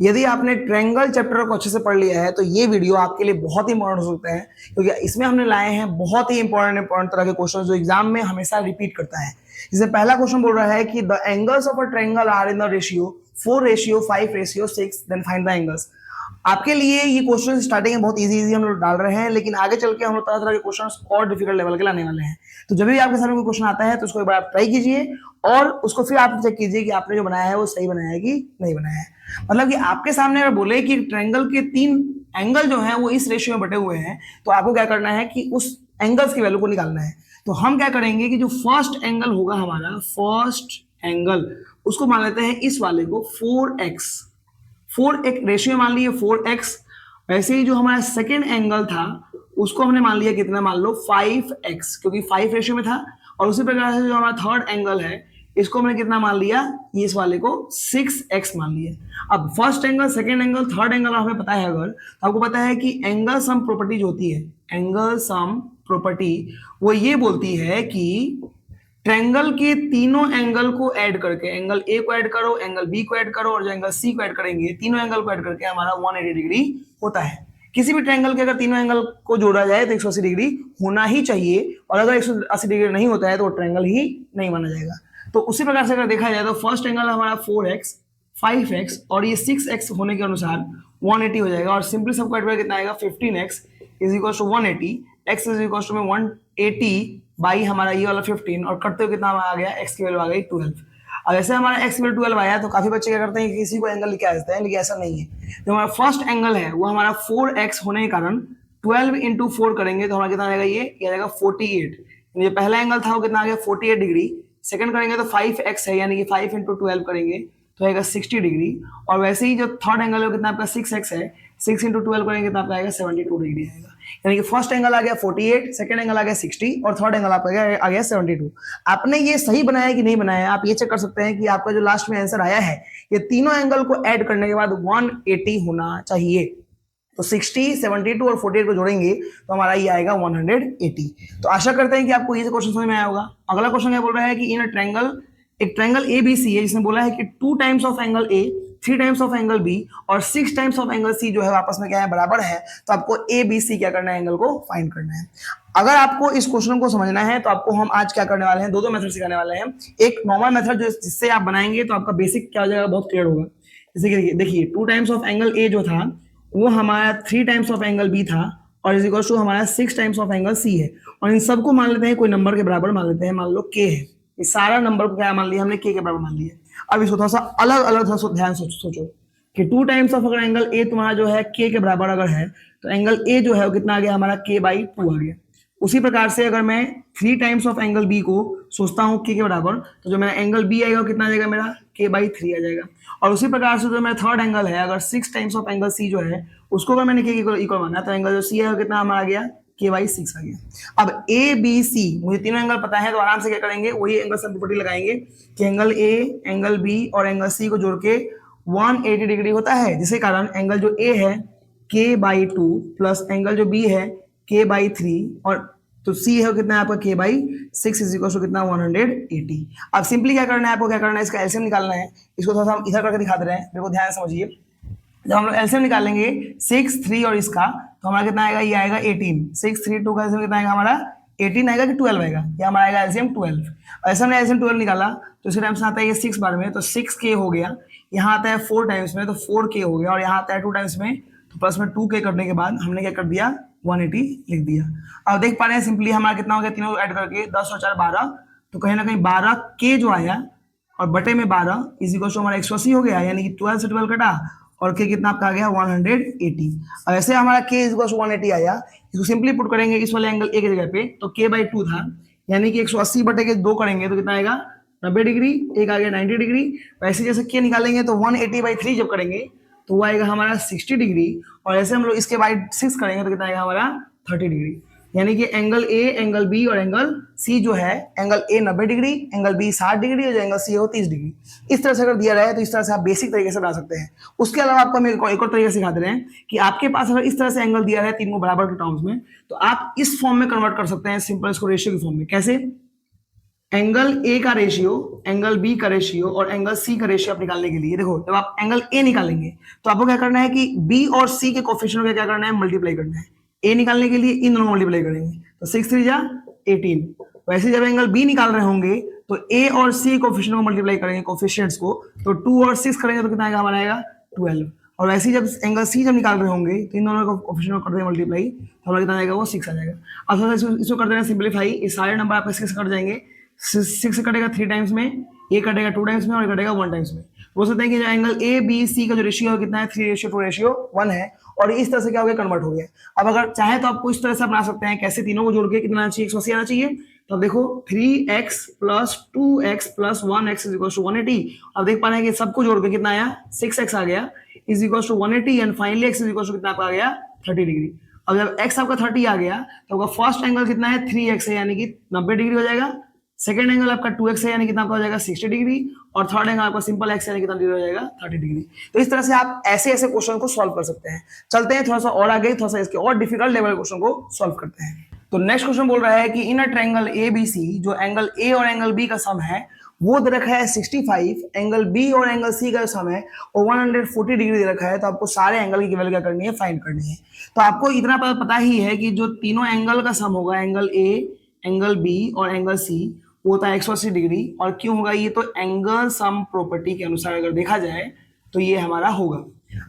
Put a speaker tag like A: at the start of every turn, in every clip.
A: यदि आपने triangle chapter को अच्छे से पढ़ लिया है तो ये वीडियो आपके लिए बहुत ही इंपॉर्टेंट हो सकता है, क्योंकि इसमें हमने लाए हैं बहुत ही इंपॉर्टेंट तरह के क्वेश्चन जो एग्जाम में हमेशा रिपीट करता है। जैसे पहला क्वेश्चन बोल रहा है कि the angles of a triangle are in the ratio 4:5:6, then find the angles. आपके लिए ये क्वेश्चन स्टार्टिंग में बहुत इजी हम लोग डाल रहे हैं, लेकिन आगे चल के हम लोग तरह तरह के क्वेश्चन और डिफिकल्ट लेवल के लाने वाले हैं। तो जब भी आपके सामने कोई क्वेश्चन आता है तो उसको एक बार आप ट्राई कीजिए और उसको फिर आप चेक कीजिए कि आपने जो बनाया है वो सही बनाया है कि नहीं बनाया है। मतलब कि आपके सामने अगर बोले कि ट्रायंगल के 3 एंगल जो है वो इस रेशियो में बटे हुए हैं, तो आपको क्या करना है कि उस एंगल्स की वैल्यू को निकालना है। तो हम क्या करेंगे कि जो फर्स्ट एंगल होगा हमारा, फर्स्ट एंगल उसको मान लेते हैं इस वाले को 4x, 4 एक रेशियो मान लिए 4x। वैसे ही जो हमारा सेकेंड एंगल था उसको हमने मान लिया कितना, मान लो 5x, क्योंकि 5 रेशियो में था। और उसी प्रकार से जो हमारा थर्ड एंगल है इसको हमने कितना मान लिया, ये इस वाले को 6x मान लिया। अब first angle, second angle, third angle हमें पता है, अगर तो आपको पता है कि एंगल सम प्रॉपर्टी जो होती है, एंगल सम प्रॉपर्टी वो ये बोलती है कि ट्रायंगल के तीनों एंगल को ऐड करके, एंगल ए को ऐड करो, एंगल बी को ऐड करो और जो एंगल सी को ऐड करेंगे, तीनों एंगल को ऐड करके हमारा 180 डिग्री होता है। किसी भी ट्रायंगल के अगर तीनों एंगल को जोड़ा जाए तो 180 डिग्री होना ही चाहिए, और अगर 180 डिग्री नहीं होता है तो ट्रायंगल ही नहीं माना जाएगा। तो उसी प्रकार से अगर देखा जाए तो फर्स्ट एंगल हमारा 4x, 5x और ये 6x होने के अनुसार 180 हो जाएगा। और सिंपली सबको ऐड करके कितना आएगा, 15x is equal to 180, x is equal to 180 by हमारा ये वाला 15, और करते हुए कितना आ गया, x की वैल्यू आ गई 12। अब ऐसे हमारा x की वैल्यू 12 आया तो काफी बच्चे क्या करते हैं कि किसी को एंगल लेके आ जाते हैं, लेकिन ऐसा नहीं है। जो हमारा फर्स्ट एंगल है वो हमारा 4x होने के कारण 12 इंटू 4 करेंगे तो हमारा कितना आएगा, ये आ जाएगा 48। ये पहला एंगल था वो कितना आ गया 48 डिग्री। सेकंड करेंगे तो 5x है, यानी कि 5 इंटू 12 करेंगे तो आएगा 60 डिग्री। और वैसे ही जो थर्ड एंगल है कितना आपका 6x है, 6 इंटू 12 करेंगे तो आपका आएगा 72 डिग्री आएगा। यानी कि फर्स्ट एंगल आ गया 48, सेकंड एंगल आ गया 60 और थर्ड एंगल आपका आ गया 72। आपने ये सही बनाया कि नहीं बनाया, आप ये चेक कर सकते हैं कि आपका जो लास्ट में आंसर आया है ये तीनों एंगल को ऐड करने के बाद 180 होना चाहिए। तो 60, 72 और 48 को जोड़ेंगे तो हमारा ये आएगा 180। तो आशा करते हैं कि आपको ये क्वेश्चन समझ में आया होगा। अगला क्वेश्चन क्या बोल रहा है कि इन ट्रायंगल, एक ट्रायंगल ABC है जिसने बोला है कि 2 times of angle A, 3 times of angle B और 6 टाइम्स ऑफ एंगल C जो है आपस में क्या है, बराबर है। तो आपको ABC क्या करना है, एंगल को फाइंड करना है। अगर आपको इस क्वेश्चन को समझना है तो आपको हम आज क्या करने वाले हैं, दो मेथड सिखाने वाले हैं। एक नॉर्मल मेथड जो जिससे आप बनाएंगे तो आपका बेसिक क्या हो जाएगा, बहुत क्लियर होगा। जैसे कि देखिए 2 टाइम्स ऑफ एंगल A जो था वो हमारा 3 टाइम्स ऑफ एंगल B था और इज इक्वल टू हमारा 6 टाइम्स ऑफ एंगल C है। और इन सबको मान लेते हैं कोई नंबर के बराबर मान लेते हैं, मान लो K है। इस सारा नंबर को क्या मान लिया हमने, K के बराबर मान लिया। अब इसको थोड़ा सा अलग अलग थोड़ा ध्यान सोचो कि 2 टाइम्स ऑफ अगर एंगल A तुम्हारा जो है K के बराबर अगर है तो एंगल A जो है वो कितना आ गया हमारा, K/2 आ गया। उसी प्रकार से अगर मैं 3 टाइम्स ऑफ एंगल B को सोचता हूँ K के बराबर तो जो मेरा एंगल B आएगा वो कितना आ जाएगा, मेरा K/3 आ जाएगा। और उसी प्रकार से जो मेरा थर्ड एंगल है, अगर 6 टाइम्स ऑफ एंगल C जो है उसको अगर मैंने K के इक्वल माना तो एंगल जो C है वो कितना हमारा आ गया, K/6 आ गया। अब ABC मुझे तीनों एंगल पता है तो आराम से क्या करेंगे, वही एंगल सम प्रॉपर्टी लगाएंगे कि एंगल A, एंगल B और एंगल C को जोड़ के 180 डिग्री होता है, जिसके कारण एंगल जो A है K/2 प्लस एंगल जो B है K/3 और तो C है कितना आपका K/6 इज इक्वल टू कितना 180। अब सिंपली क्या करना है आपको, क्या करना है, इसका एलसीएम निकालना है। इसको थोड़ा सा हम इधर करके दिखा दे रहे हैं, देखो ध्यान समझिए। जब हम लोग एलसीएम निकालेंगे 6, 3 और इसका तो हमारा कितना आएगा, ये आएगा 18। 6, 3, 2 का एलसीएम कितना आएगा हमारा 18 आएगा कि 12 आएगा, ये हमारा आएगा एलसीएम 12। ऐसा हमने एलसीएम 12 निकाला तो इसी टाइम से आता है ये 6 बार में तो 6K हो गया। यहाँ आता है 4 टाइम्स में तो 4K हो गया, और यहाँ आता है 2 टाइम्स में तो प्लस में 2K करने के बाद हमने क्या कर दिया, 180 लिख दिया। अब देख पा रहे हैं सिंपली हमारा कितना हो गया, तीनों ऐड करके 10 और 4 12, तो कहीं ना कहीं 12K जो आया और बटे में 12 इज इक्वल टू हमारा 180 हो गया, यानी कि 12 से 12 कटा और K कितना आपका आ गया 180। अब ऐसे हमारा K इज इक्वल टू 180 आया, इसको सिंपली पुट करेंगे इस वाले एंगल A की जगह पे तो K/2 था, यानी कि 180 बटे के 2 करेंगे तो कितना आएगा 90 डिग्री, एक आ गया 90 डिग्री। वैसे जैसे K निकालेंगे तो 180/3 जब करेंगे तो वो आएगा हमारा 60 डिग्री, और ऐसे हम लोग इसके बाय 6 करेंगे तो कितना आएगा हमारा 30 डिग्री। यानी कि एंगल A, एंगल B और एंगल C जो है, angle A 90 degree, angle B 60 degree और जो एंगल C है वो 30 डिग्री। इस तरह से अगर दिया रहे तो इस तरह से आप बेसिक तरीके से बना सकते हैं। उसके अलावा आपको हम एक और तरीके सिखा दे रहे हैं कि आपके पास अगर इस तरह से एंगल दिया है तीन को बराबर के टर्म्स में तो आप इस फॉर्म में कन्वर्ट कर सकते हैं, सिंपल इसको रेशियो की फॉर्म में। कैसे, एंगल ए का रेशियो, एंगल बी का रेशियो और एंगल सी का रेशियो आप निकालने के लिए, देखो जब आप एंगल ए निकालेंगे तो आपको क्या करना है कि बी और सी के कोफिशिएंट को क्या करना है, मल्टीप्लाई करना है। ए निकालने के लिए इन दोनों मल्टीप्लाई करेंगे तो 6 3 जा 18। वैसे जब एंगल बी निकाल रहे होंगे तो ए और सी कोफिशिएंट को मल्टीप्लाई करेंगे, कोफिशिएंट्स को, तो 2 और 6 करेंगे तो कितना आएगा, हमारा आएगा 12। और वैसे ही जब एंगल सी जब निकाल रहे होंगे तो इन दोनों को कोफिशिएंट को कर देंगे मल्टीप्लाई, तो हमारा कितना आएगा, वो 6 आ जाएगा। अब थोड़ा इसको कर देना सिंपलीफाई, ये सारे नंबर आपके 6 कट जाएंगे। 6 कटेगा 3 टाइम्स में, ये कटेगा 2 टाइम्स में और ये कटेगा 1 टाइम्स में। बोल सकते हैं कि जो एंगल ए बी सी का जो रेशियो है कितना है, 3:2:1 है। और इस तरह से क्या हो गया, कन्वर्ट हो गया। अब अगर चाहे तो आपको इस तरह से बना सकते हैं, कैसे, तीनों को जोड़ के कितना आना चाहिए, 180 आना चाहिए। तो अब देखो 3x + 2x + 1x = 180। अब देख पा रहे हैं कि सबको जोड़ के कितना आया, 6x आ गया = 180 एंड फाइनली x कितना आपका आ गया, 30 डिग्री। अब जब x आपका 30 आ गया तो आपका फर्स्ट एंगल कितना है, 3x है, यानी कि 90 डिग्री हो जाएगा। सेकंड एंगल आपका 2x है, यानी कितना आपका हो जाएगा 60 डिग्री। और थर्ड एंगल आपका सिंपल x है, यानी कितना डिग्री हो जाएगा, 30 डिग्री। तो इस तरह से आप ऐसे ऐसे क्वेश्चन को सॉल्व कर सकते हैं। चलते हैं थोड़ा सा और आगे, थोड़ा सा इसके और डिफिकल्ट लेवल क्वेश्चन को सॉल्व करते हैं। तो नेक्स्ट क्वेश्चन बोल रहा है कि इन अ ट्रायंगल ABC, जो एंगल A और एंगल B का सम है वो दे रखा है 65, एंगल B और एंगल C का सम है वो 140 डिग्री दे रखा है। तो आपको सारे एंगल की वैल्यू क्या करनी है, फाइंड करनी है। तो आपको इतना पता ही है कि जो तीनों एंगल का सम होगा, एंगल A, एंगल B और एंगल C, वो होता है 180 डिग्री। और क्यों होगा ये, तो एंगल सम प्रॉपर्टी के अनुसार अगर देखा जाए तो ये हमारा होगा।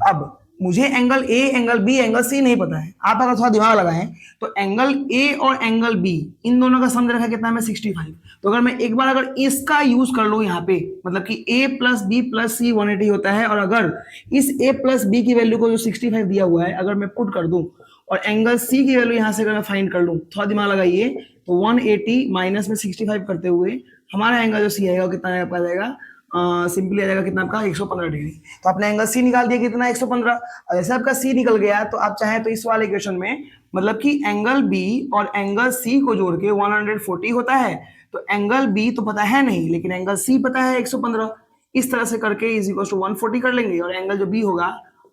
A: अब मुझे angle A, angle B, angle C नहीं पता है, आप अगर थोड़ा दिमाग लगाएं तो एंगल ए और एंगल बी इन दोनों का सम दे रखा है कितना है, 65। तो अगर मैं एक बार अगर इसका यूज कर लूं यहाँ पे, मतलब कि a + b + c 180 होता है, और अगर इस a + b की वैल्यू को जो 65 दिया हुआ है अगर मैं पुट कर दूं और एंगल सी की वैल्यू यहाँ से अगर मैं फाइंड कर लूं, थोड़ा दिमाग लगाइए, तो 180 माइनस में 65 करते हुए हमारा एंगल जो सी आएगा वो कितना आ जाएगा, सिंपली आ जाएगा कितना आपका, 115 डिग्री। तो आपने एंगल सी निकाल दिया कितना, 115। जैसे आपका सी निकल गया तो आप चाहे तो इस वाले इक्वेशन में, मतलब कि एंगल बी और एंगल सी को जोड़ के 140 होता है। तो एंगल बी तो पता है नहीं, लेकिन एंगल सी पता है 115। इस तरह से करके = 140 कर लेंगे, और एंगल जो बी होगा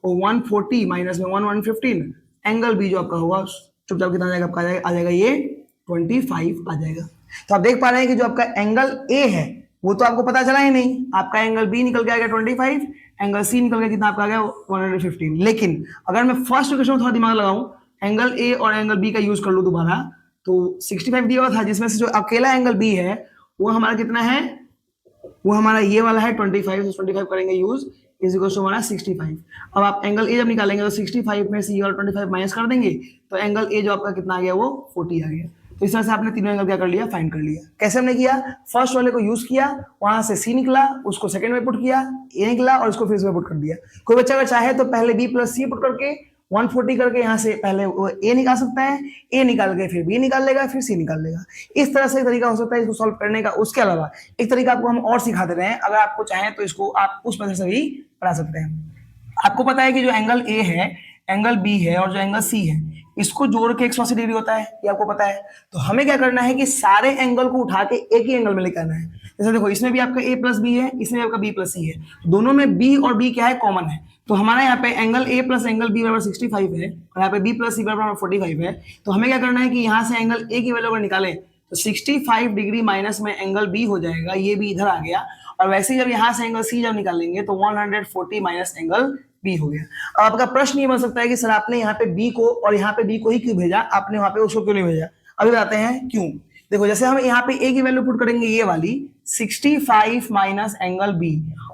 A: वो 140 माइनस में 115, एंगल बी जो आपका होगा चुपचाप कितना आ जाएगा आपका, आ जाएगा ये 25 आ जाएगा। तो आप देख पा रहे हैं कि जो आपका एंगल ए है वो तो आपको पता चला ही नहीं, आपका एंगल बी निकल के आ गया 25, एंगल सी निकल के कितना आपका आ गया 115। लेकिन अगर मैं फर्स्ट इक्वेशन में थोड़ा दिमाग लगाऊं, एंगल ए और एंगल बी का यूज कर लूं दोबारा, तो 65 दिया हुआ था, जिसमें से जो अकेला एंगल बी है वो हमारा कितना है, वो हमारा ये वाला है 25, तो 25 करेंगे यूज, = हमारा 65। अब आप एंगल ए जब निकालेंगे तो 65 में से और 25 माइनस कर देंगे, तो एंगल ए जो आपका कितना आ गया, वो 40 आ गया। तो इस तरह से आपने तीनों एंगल क्या कर लिया, फाइंड कर लिया। कैसे हमने किया, फर्स्ट वाले को यूज किया, वहां से सी निकला, उसको सेकंड में पुट किया, ए निकला, और उसको फिर से पुट कर दिया। कोई बच्चा अगर चाहे तो पहले बी + सी पुट करके 140 करके यहाँ से पहले वो ए निकाल सकता है, ए निकाल के फिर बी निकाल लेगा, फिर सी निकाल लेगा। इस तरह से एक तरीका हो सकता है इसको सॉल्व करने का। उसके अलावा एक तरीका आपको हम और सिखा दे रहे हैं, अगर आपको चाहें तो इसको आप उस मेथड से भी पढ़ा सकते हैं। आपको पता है कि जो एंगल ए है, एंगल बी है और जो एंगल सी है, इसको जोड़ के 180 डिग्री होता है, ये आपको पता है। तो हमें क्या करना है कि सारे एंगल को उठा के एक ही एंगल में लेकर आना है। जैसे देखो इसमें भी आपका a + b है, इसमें आपका b + c है, दोनों में b और b क्या है, कॉमन है। तो हमारा यहाँ पे एंगल a + एंगल b = 65 है, और यहाँ पे b + c = 45 है। तो हमें क्या करना है कि यहाँ से एंगल a की वैल्यू अगर निकालें तो 65 डिग्री माइनस में एंगल b हो जाएगा, ये भी इधर आ गया। और वैसे ही जब यहाँ से एंगल c जब निकालेंगे तो 140 माइनस एंगल बी हो गया। अब आपका प्रश्न ये बन सकता है कि सर आपने यहाँ पे बी को और यहाँ पे बी को ही क्यों भेजा, आपने वहां पे उसको क्यों नहीं भेजा। अभी बताते हैं क्यों। देखो जैसे हम यहाँ पे ए की वैल्यू पुट करेंगे, ये वाली 65 माइनस एंगल बी,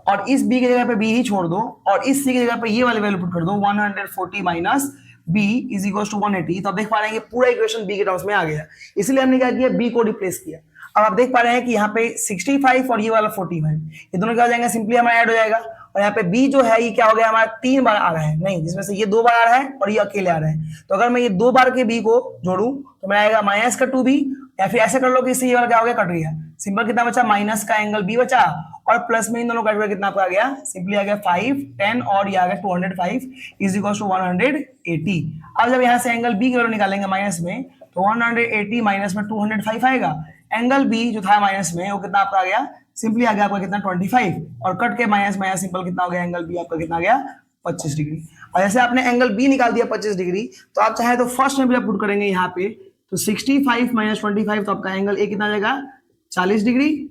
A: और इस बी की जगह पे बी ही छोड़ दो, और इस सी की जगह पे ये वाली वैल्यू पुट कर दो 140 माइनस बी = 180। तो आप देख पा रहे हैं कि पूरा इक्वेशन बी के टर्म्स में आ गया, इसलिए हमने क्या किया, बी को रिप्लेस किया। अब आप देख पा रहे हैं कि यहाँ पे 65 और ये वाला 45, ये दोनों क्या हो जाएंगे, सिंपली हमारा ऐड हो जाएगा। और यहाँ पे b जो है ये क्या हो गया, हमारा 3 बार आ रहा है, नहीं, जिसमें से ये 2 बार आ रहा है और ये अकेले आ रहा है। तो अगर मैं ये 2 बार के b को जोड़ू तो मैं आएगा माइनस का 2b, या फिर ऐसे कर लो कि इससे ये वाला क्या हो गया, कट गया, सिंपल कितना बचा, माइनस का एंगल b बचा, और प्लस में इन दोनों कट गया, कितना आपका आ गया, सिंपली आ गया 5 10, और ये आ गया 205 = 180। अब जब यहाँ से एंगल b की वैल्यू निकालेंगे माइनस में, तो 180 माइनस में 205 आएगा, एंगल b जो था माइनस में वो कितना आपका आ गया, सिंपली आ गया आपका कितना 25, और कट के माइनस माइनस सिंपल कितना हो गया, एंगल बी आपका कितना आ गया 25 डिग्री। और जैसे आपने एंगल बी निकाल दिया 25 डिग्री, तो आप चाहे तो फर्स्ट में भी आप पुट करेंगे यहाँ पे, तो 65 - 25, तो आपका एंगल ए कितना आ जाएगा 40 डिग्री,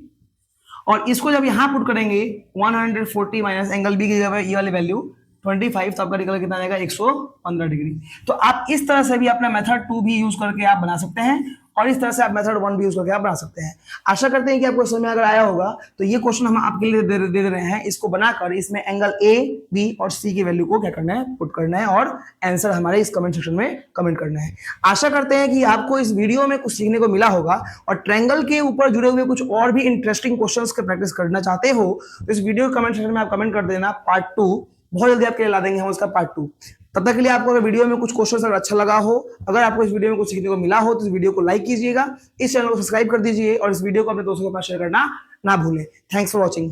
A: और इसको जब यहां पुट करेंगे 140 माइनस एंगल बी की जगह ये वाली वैल्यू 25, तो आपका निकल कितना आएगा 115 डिग्री। तो आप इस तरह से भी अपना मेथड 2 भी यूज करके आप बना सकते हैं, और इस तरह से आप मेथड 1 भी यूज करके आप बना सकते हैं। आशा करते हैं कि आपको समझ में अगर आया होगा। तो ये क्वेश्चन हम आपके लिए दे रहे हैं, इसको बनाकर इसमें एंगल ए, बी और सी की वैल्यू को क्या करना है, पुट करना है, और आंसर हमारे इस कमेंट सेक्शन में कमेंट करना है। आशा करते हैं कि आपको इस वीडियो में कुछ सीखने को मिला होगा, और ट्रायंगल के ऊपर जुड़े हुए कुछ और भी इंटरेस्टिंग क्वेश्चंस की प्रैक्टिस करना चाहते हो तो इस वीडियो कमेंट सेक्शन में आप कमेंट कर देना पार्ट 2, बहुत जल्दी आपके लिए ला देंगे हम उसका पार्ट 2। तब तक के लिए आपको अगर वीडियो में कुछ क्वेश्चन अगर अच्छा लगा हो, अगर आपको इस वीडियो में कुछ सीखने को मिला हो, तो इस वीडियो को लाइक कीजिएगा, इस चैनल को सब्सक्राइब कर दीजिए, और इस वीडियो को अपने दोस्तों के पास शेयर करना ना भूलें। Thanks for watching.